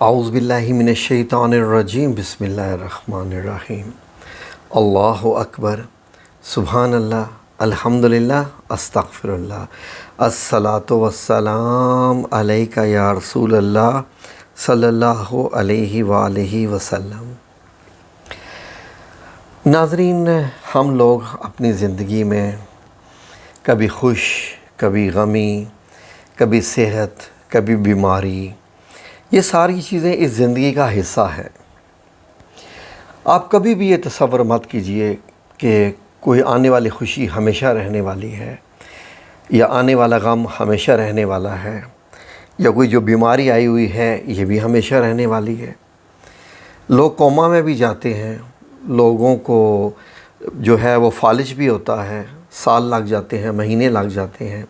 اعوذ باللہ من الشیطان الرجیم بسم اللہ الرحمن الرحیم اللہ اکبر سبحان اللہ الحمدللہ استغفر اللہ الصلاۃ والسلام علیک یا رسول اللہ صلی اللہ علیہ وآلہ وسلم۔ ناظرین، ہم لوگ اپنی زندگی میں کبھی خوش، کبھی غمی، کبھی صحت، کبھی بیماری، یہ ساری چیزیں اس زندگی کا حصہ ہے۔ آپ کبھی بھی یہ تصور مت کیجئے کہ کوئی آنے والی خوشی ہمیشہ رہنے والی ہے، یا آنے والا غم ہمیشہ رہنے والا ہے، یا کوئی جو بیماری آئی ہوئی ہے یہ بھی ہمیشہ رہنے والی ہے۔ لوگ کوما میں بھی جاتے ہیں، لوگوں کو جو ہے وہ فالج بھی ہوتا ہے، سال لگ جاتے ہیں، مہینے لگ جاتے ہیں،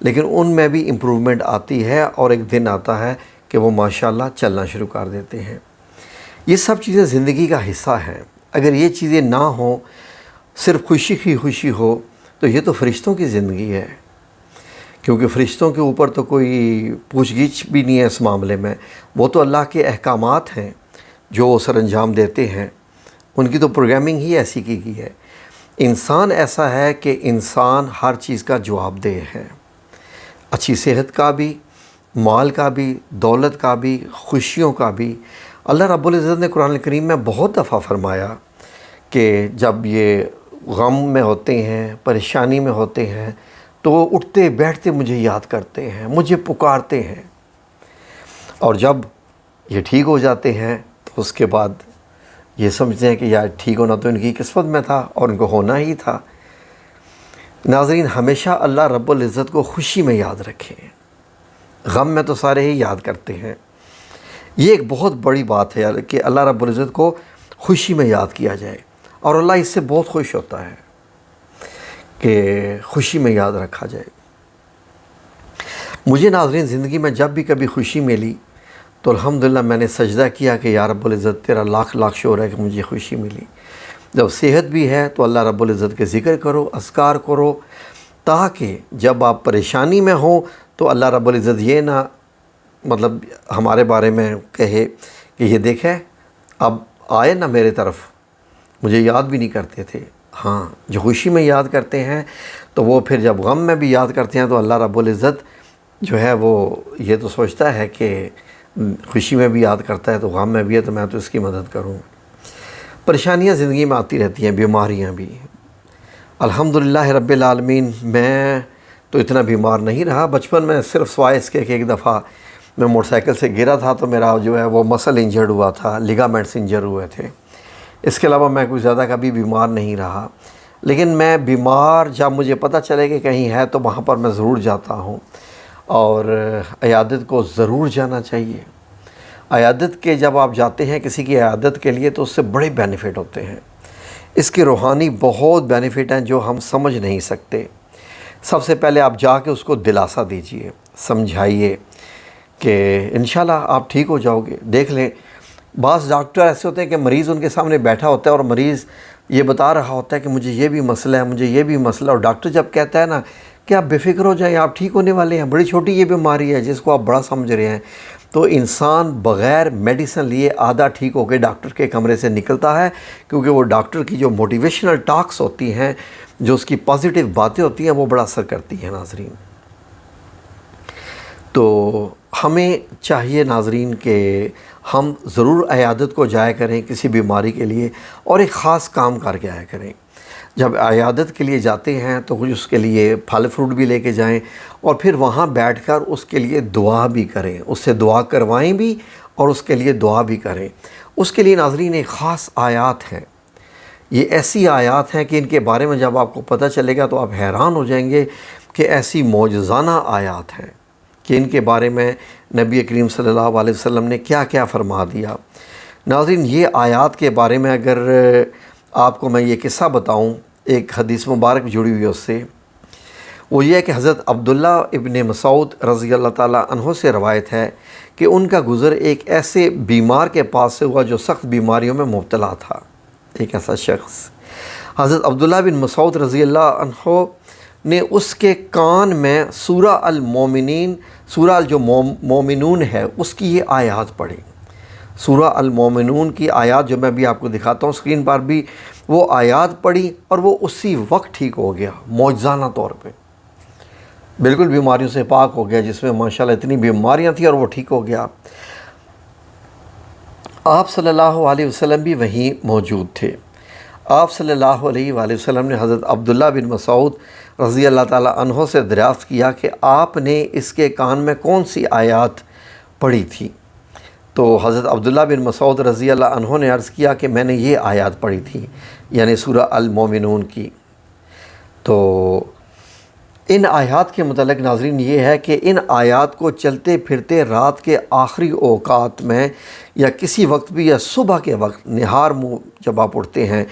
لیکن ان میں بھی امپرومنٹ آتی ہے اور ایک دن آتا ہے کہ وہ ماشاءاللہ چلنا شروع کر دیتے ہیں۔ یہ سب چیزیں زندگی کا حصہ ہیں۔ اگر یہ چیزیں نہ ہوں، صرف خوشی ہی خوشی ہو، تو یہ تو فرشتوں کی زندگی ہے، کیونکہ فرشتوں کے اوپر تو کوئی پوچھ گچھ بھی نہیں ہے اس معاملے میں۔ وہ تو اللہ کے احکامات ہیں جو وہ سر انجام دیتے ہیں، ان کی تو پروگرامنگ ہی ایسی کی گئی ہے۔ انسان ایسا ہے کہ انسان ہر چیز کا جواب دہ ہے، اچھی صحت کا بھی، مال کا بھی، دولت کا بھی، خوشیوں کا بھی۔ اللہ رب العزت نے قرآن کریم میں بہت دفعہ فرمایا کہ جب یہ غم میں ہوتے ہیں، پریشانی میں ہوتے ہیں، تو وہ اٹھتے بیٹھتے مجھے یاد کرتے ہیں، مجھے پکارتے ہیں، اور جب یہ ٹھیک ہو جاتے ہیں تو اس کے بعد یہ سمجھتے ہیں کہ یار ٹھیک ہونا تو ان کی قسمت میں تھا اور ان کو ہونا ہی تھا۔ ناظرین، ہمیشہ اللہ رب العزت کو خوشی میں یاد رکھیں، غم میں تو سارے ہی یاد کرتے ہیں۔ یہ ایک بہت بڑی بات ہے کہ اللہ رب العزت کو خوشی میں یاد کیا جائے، اور اللہ اس سے بہت خوش ہوتا ہے کہ خوشی میں یاد رکھا جائے۔ مجھے ناظرین زندگی میں جب بھی کبھی خوشی ملی تو الحمدللہ میں نے سجدہ کیا کہ یا رب العزت تیرا لاکھ لاکھ شکر ہے کہ مجھے خوشی ملی۔ جب صحت بھی ہے تو اللہ رب العزت کے ذکر کرو، اذکار کرو، تاکہ جب آپ پریشانی میں ہوں تو اللہ رب العزت یہ نہ ہمارے بارے میں کہے کہ یہ دیکھے اب آئے نہ میرے طرف، مجھے یاد بھی نہیں کرتے تھے۔ ہاں، جو خوشی میں یاد کرتے ہیں تو وہ پھر جب غم میں بھی یاد کرتے ہیں تو اللہ رب العزت جو ہے وہ یہ تو سوچتا ہے کہ خوشی میں بھی یاد کرتا ہے تو غم میں بھی ہے، تو میں تو اس کی مدد کروں۔ پریشانیاں زندگی میں آتی رہتی ہیں، بیماریاں بھی۔ الحمدللہ رب العالمین، میں تو اتنا بیمار نہیں رہا بچپن میں، صرف سوائے اس کے کہ ایک دفعہ میں موٹر سائیکل سے گرا تھا تو میرا جو ہے وہ مسل انجرڈ ہوا تھا، لیگامنٹس انجر ہوئے تھے۔ اس کے علاوہ میں کوئی زیادہ کبھی بیمار نہیں رہا، لیکن میں بیمار جب مجھے پتہ چلے کہ کہیں ہے تو وہاں پر میں ضرور جاتا ہوں، اور عیادت کو ضرور جانا چاہیے۔ عیادت کے جب آپ جاتے ہیں کسی کی عیادت کے لیے تو اس سے بڑے بینیفٹ ہوتے ہیں، اس کے روحانی بہت بینیفٹ ہیں جو ہم سمجھ نہیں سکتے۔ سب سے پہلے آپ جا کے اس کو دلاسا دیجئے، سمجھائیے کہ انشاءاللہ آپ ٹھیک ہو جاؤ گے۔ دیکھ لیں، بعض ڈاکٹر ایسے ہوتے ہیں کہ مریض ان کے سامنے بیٹھا ہوتا ہے اور مریض یہ بتا رہا ہوتا ہے کہ مجھے یہ بھی مسئلہ ہے، مجھے یہ بھی مسئلہ، اور ڈاکٹر جب کہتا ہے نا کہ آپ بے فکر ہو جائیں، آپ ٹھیک ہونے والے ہیں، بڑی چھوٹی یہ بیماری ہے جس کو آپ بڑا سمجھ رہے ہیں، تو انسان بغیر میڈیسن لیے آدھا ٹھیک ہو کے ڈاکٹر کے کمرے سے نکلتا ہے، کیونکہ وہ ڈاکٹر کی جو موٹیویشنل ٹاکس ہوتی ہیں، جو اس کی پازیٹیو باتیں ہوتی ہیں، وہ بڑا اثر کرتی ہیں۔ ناظرین، تو ہمیں چاہیے ناظرین کہ ہم ضرور عیادت کو جایا کریں کسی بیماری کے لیے، اور ایک خاص کام کر کے آیا کریں۔ جب عیادت کے لیے جاتے ہیں تو اس کے لیے پھل فروٹ بھی لے کے جائیں، اور پھر وہاں بیٹھ کر اس کے لیے دعا بھی کریں، اس سے دعا کروائیں بھی اور اس کے لیے دعا بھی کریں۔ اس کے لیے ناظرین ایک خاص آیات ہیں، یہ ایسی آیات ہیں کہ ان کے بارے میں جب آپ کو پتہ چلے گا تو آپ حیران ہو جائیں گے کہ ایسی معجزانہ آیات ہیں کہ ان کے بارے میں نبی کریم صلی اللہ علیہ وسلم نے کیا کیا فرما دیا۔ ناظرین، یہ آیات کے بارے میں اگر آپ کو میں یہ قصہ بتاؤں، ایک حدیث مبارک جڑی ہوئی اس سے، وہ یہ ہے کہ حضرت عبداللہ ابن مسعود رضی اللہ تعالیٰ عنہ سے روایت ہے کہ ان کا گزر ایک ایسے بیمار کے پاس سے ہوا جو سخت بیماریوں میں مبتلا تھا۔ ایک ایسا شخص حضرت عبداللہ بن مسعود رضی اللہ عنہ نے اس کے کان میں سورہ المومنین، سورہ جو مومنون ہے، اس کی یہ آیات پڑھی۔ سورہ المومنون کی آیات جو میں بھی آپ کو دکھاتا ہوں اسکرین پر بھی، وہ آیات پڑھی اور وہ اسی وقت ٹھیک ہو گیا معجزانہ طور پہ، بالکل بیماریوں سے پاک ہو گیا، جس میں ماشاءاللہ اتنی بیماریاں تھیں اور وہ ٹھیک ہو گیا۔ آپ صلی اللہ علیہ وسلم بھی وہیں موجود تھے۔ آپ صلی اللہ علیہ وآلہ وسلم نے حضرت عبداللہ بن مسعود رضی اللہ تعالیٰ عنہ سے دریافت کیا کہ آپ نے اس کے کان میں کون سی آیات پڑھی تھی؟ تو حضرت عبداللہ بن مسعود رضی اللہ عنہ نے عرض کیا کہ میں نے یہ آیات پڑھی تھی، یعنی سورہ المومنون کی۔ تو ان آیات کے متعلق ناظرین یہ ہے کہ ان آیات کو چلتے پھرتے رات کے آخری اوقات میں یا کسی وقت بھی یا صبح کے وقت نہار منہ جب آپ اٹھتے ہیں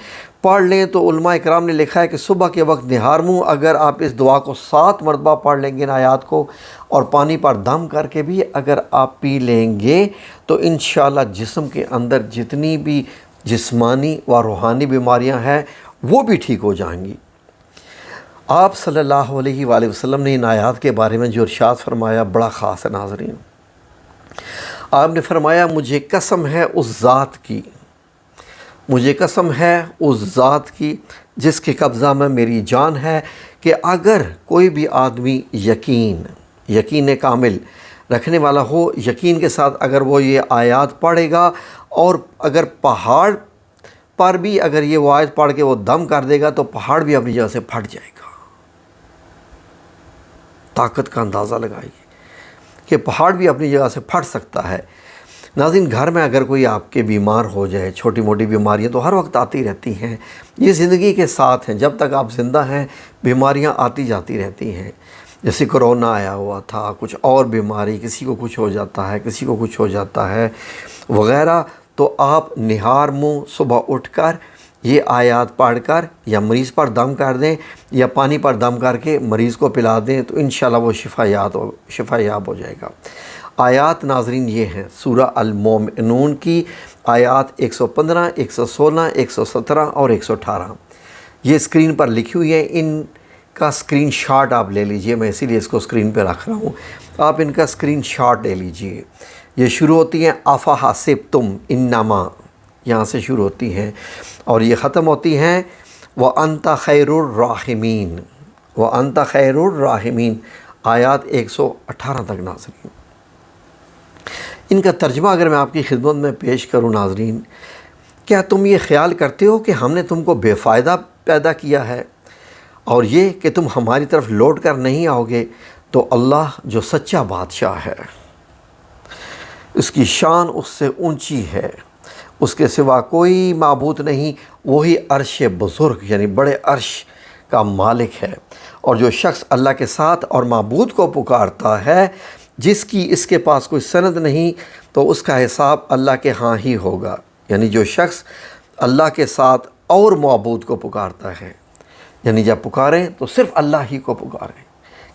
پڑھ لیں، تو علماء اکرام نے لکھا ہے کہ صبح کے وقت نہار منہ اگر آپ اس دعا کو 7 مرتبہ پڑھ لیں گے ان آیات کو، اور پانی پر دم کر کے بھی اگر آپ پی لیں گے، تو انشاءاللہ جسم کے اندر جتنی بھی جسمانی و روحانی بیماریاں ہیں وہ بھی ٹھیک ہو جائیں گی۔ آپ صلی اللہ علیہ وآلہ وسلم نے ان آیات کے بارے میں جو ارشاد فرمایا بڑا خاص ہے ناظرین۔ آپ نے فرمایا مجھے قسم ہے اس ذات کی، مجھے قسم ہے اس ذات کی جس کے قبضہ میں میری جان ہے، کہ اگر کوئی بھی آدمی یقین کامل رکھنے والا ہو، یقین کے ساتھ اگر وہ یہ آیات پڑھے گا، اور اگر پہاڑ پر بھی اگر یہ وہ آیت پڑھ کے وہ دم کر دے گا تو پہاڑ بھی اپنی جگہ سے پھٹ جائے گا۔ طاقت کا اندازہ لگائیے کہ پہاڑ بھی اپنی جگہ سے پھٹ سکتا ہے۔ ناظرین، گھر میں اگر کوئی آپ کے بیمار ہو جائے، چھوٹی موٹی بیماریاں تو ہر وقت آتی رہتی ہیں، یہ زندگی کے ساتھ ہیں، جب تک آپ زندہ ہیں بیماریاں آتی جاتی رہتی ہیں۔ جیسے کرونا آیا ہوا تھا، کچھ اور بیماری، کسی کو کچھ ہو جاتا ہے، کسی کو کچھ ہو جاتا ہے وغیرہ، تو آپ نہار منہ صبح اٹھ کر یہ آیات پڑھ کر یا مریض پر دم کر دیں یا پانی پر دم کر کے مریض کو پلا دیں، تو انشاءاللہ وہ شفا یاب ہو جائے گا۔ آیات ناظرین یہ ہیں سورہ المومنون کی آیات 115، 116، 117 اور 118، یہ اسکرین پر لکھی ہوئی ہے۔ ان کا اسکرین شاٹ آپ لے لیجئے، میں اسی لیے اس کو اسکرین پہ رکھ رہا ہوں، آپ ان کا اسکرین شاٹ لے لیجئے۔ یہ شروع ہوتی ہیں افحسبتم انما، یہاں سے شروع ہوتی ہیں اور یہ ختم ہوتی ہیں وَأَنْتَ خَيْرُ الرَّاحِمِينَ، وَأَنْتَ خَيْرُ الرَّاحِمِينَ، آیات 118 تک ناظرین۔ ان کا ترجمہ اگر میں آپ کی خدمت میں پیش کروں ناظرین، کیا تم یہ خیال کرتے ہو کہ ہم نے تم کو بے فائدہ پیدا کیا ہے، اور یہ کہ تم ہماری طرف لوٹ کر نہیں آؤ گے؟ تو اللہ جو سچا بادشاہ ہے، اس کی شان اس سے اونچی ہے، اس کے سوا کوئی معبود نہیں، وہی عرش بزرگ یعنی بڑے عرش کا مالک ہے۔ اور جو شخص اللہ کے ساتھ اور معبود کو پکارتا ہے جس کی اس کے پاس کوئی سند نہیں، تو اس کا حساب اللہ کے ہاں ہی ہوگا۔ یعنی جو شخص اللہ کے ساتھ اور معبود کو پکارتا ہے، یعنی جب پکاریں تو صرف اللہ ہی کو پکاریں،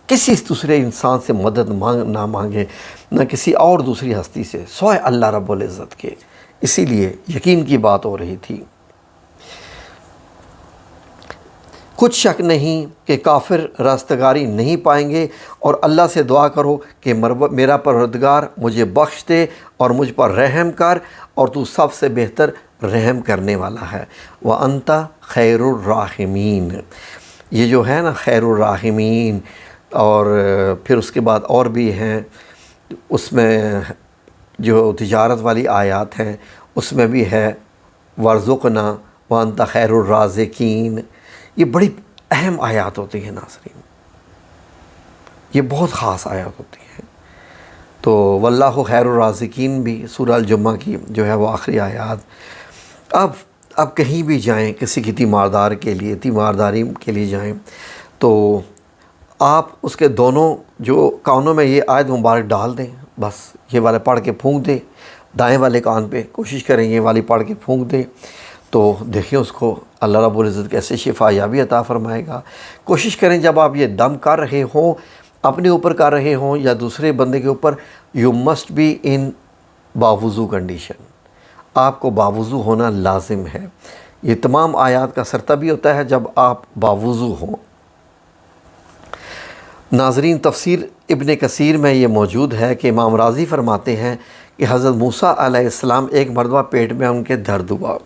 کسی دوسرے انسان سے مدد نہ مانگیں، نہ کسی اور دوسری ہستی سے سوائے اللہ رب العزت کے۔ اسی لیے یقین کی بات ہو رہی تھی۔ کچھ شک نہیں کہ کافر رستگاری نہیں پائیں گے، اور اللہ سے دعا کرو کہ میرا پروردگار مجھے بخش دے اور مجھ پر رحم کر، اور تو سب سے بہتر رحم کرنے والا ہے۔ وَأَنْتَ خَيْرُ الرَّاحِمِينَ، یہ جو ہے نا خیر الراحمین، اور پھر اس کے بعد اور بھی ہیں، اس میں جو تجارت والی آیات ہیں اس میں بھی ہے وَارْزُقْنَا وَأَنْتَ خَيْرُ الرَّازِقِينَ۔ یہ بڑی اہم آیات ہوتی ہیں ناظرین، یہ بہت خاص آیات ہوتی ہیں۔ تو واللہ خیر الرازقین بھی سورہ الجمعہ کی جو ہے وہ آخری آیات۔ اب کہیں بھی جائیں، کسی کی تیمارداری کے لیے جائیں، تو آپ اس کے دونوں جو کانوں میں یہ آیت مبارک ڈال دیں، بس یہ والے پڑھ کے پھونک دیں، دائیں والے کان پہ کوشش کریں یہ والی پڑھ کے پھونک دیں، تو دیکھیں اس کو اللہ رب العزت کیسے شفا یابی عطا فرمائے گا۔ کوشش کریں جب آپ یہ دم کر رہے ہوں، اپنے اوپر کر رہے ہوں یا دوسرے بندے کے اوپر، یو مسٹ بی ان باوضو کنڈیشن، آپ کو باوضو ہونا لازم ہے۔ یہ تمام آیات کا سر تبھی ہوتا ہے جب آپ باوضو ہوں۔ ناظرین، تفسیر ابن کثیر میں یہ موجود ہے کہ امام راضی فرماتے ہیں کہ حضرت موسیٰ علیہ السلام ایک مرتبہ پیٹ میں ان کے درد ہوا،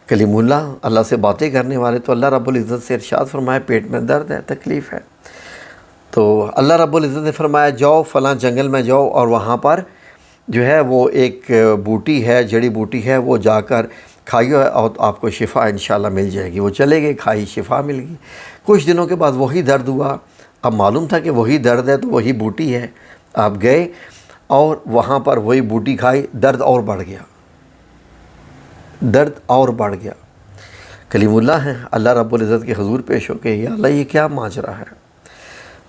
کلیم اللہ اللہ سے باتیں کرنے والے، تو اللہ رب العزت سے ارشاد فرمایا پیٹ میں درد ہے، تکلیف ہے، تو اللہ رب العزت نے فرمایا جاؤ فلاں جنگل میں جاؤ اور وہاں پر جو ہے وہ ایک بوٹی ہے، جڑی بوٹی ہے، وہ جا کر کھائیے اور آپ کو شفا انشاءاللہ مل جائے گی۔ وہ چلے گئے، کھائی، شفا مل گئی۔ کچھ دنوں کے بعد وہی درد ہوا، اب معلوم تھا کہ وہی درد ہے تو وہی بوٹی ہے، آپ گئے اور وہاں پر وہی بوٹی کھائی، درد اور بڑھ گیا، درد اور بڑھ گیا۔ کلیم اللہ ہیں، اللہ رب العزت کے حضور پیش ہو کے یا اللہ یہ کیا ماجرا ہے،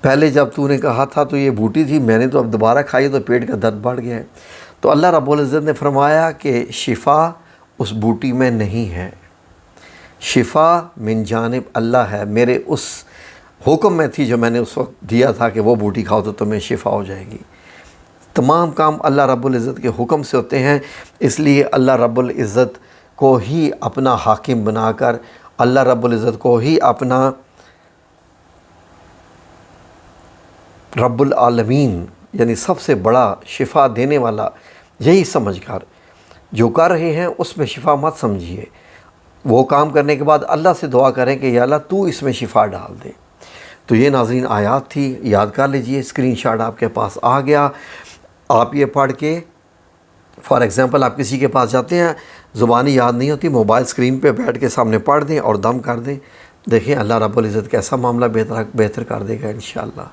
پہلے جب تو نے کہا تھا تو یہ بوٹی تھی، میں نے تو اب دوبارہ کھائی تو پیٹ کا درد بڑھ گیا ہے۔ تو اللہ رب العزت نے فرمایا کہ شفا اس بوٹی میں نہیں ہے، شفا من جانب اللہ ہے، میرے اس حکم میں تھی جو میں نے اس وقت دیا تھا کہ وہ بوٹی کھاؤ تو تمہیں شفا ہو جائے گی۔ تمام کام اللہ رب العزت کے حکم سے ہوتے ہیں، اس لیے اللہ رب العزت کو ہی اپنا حاکم بنا کر، اللہ رب العزت کو ہی اپنا رب العالمین یعنی سب سے بڑا شفا دینے والا یہی سمجھ کر جو کر رہے ہیں اس میں شفا مت سمجھیے، وہ کام کرنے کے بعد اللہ سے دعا کریں کہ یا اللہ تو اس میں شفا ڈال دے۔ تو یہ ناظرین آیات تھی، یاد کر لیجئے، اسکرین شاٹ آپ کے پاس آ گیا، آپ یہ پڑھ کے فار ایگزامپل آپ کسی کے پاس جاتے ہیں، زبانی یاد نہیں ہوتی، موبائل اسکرین پہ بیٹھ کے سامنے پڑھ دیں اور دم کر دیں، دیکھیں اللہ رب العزت کیسا معاملہ بہتر کر دے گا انشاءاللہ۔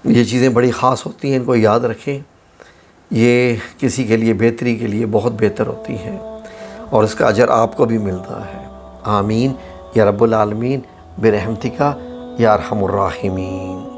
یہ چیزیں بڑی خاص ہوتی ہیں، ان کو یاد رکھیں، یہ کسی کے لیے بہتری کے لیے بہت بہتر ہوتی ہیں اور اس کا اجر آپ کو بھی ملتا ہے۔ آمین یا رب العالمین برحمتک یا ارحم الراحمین۔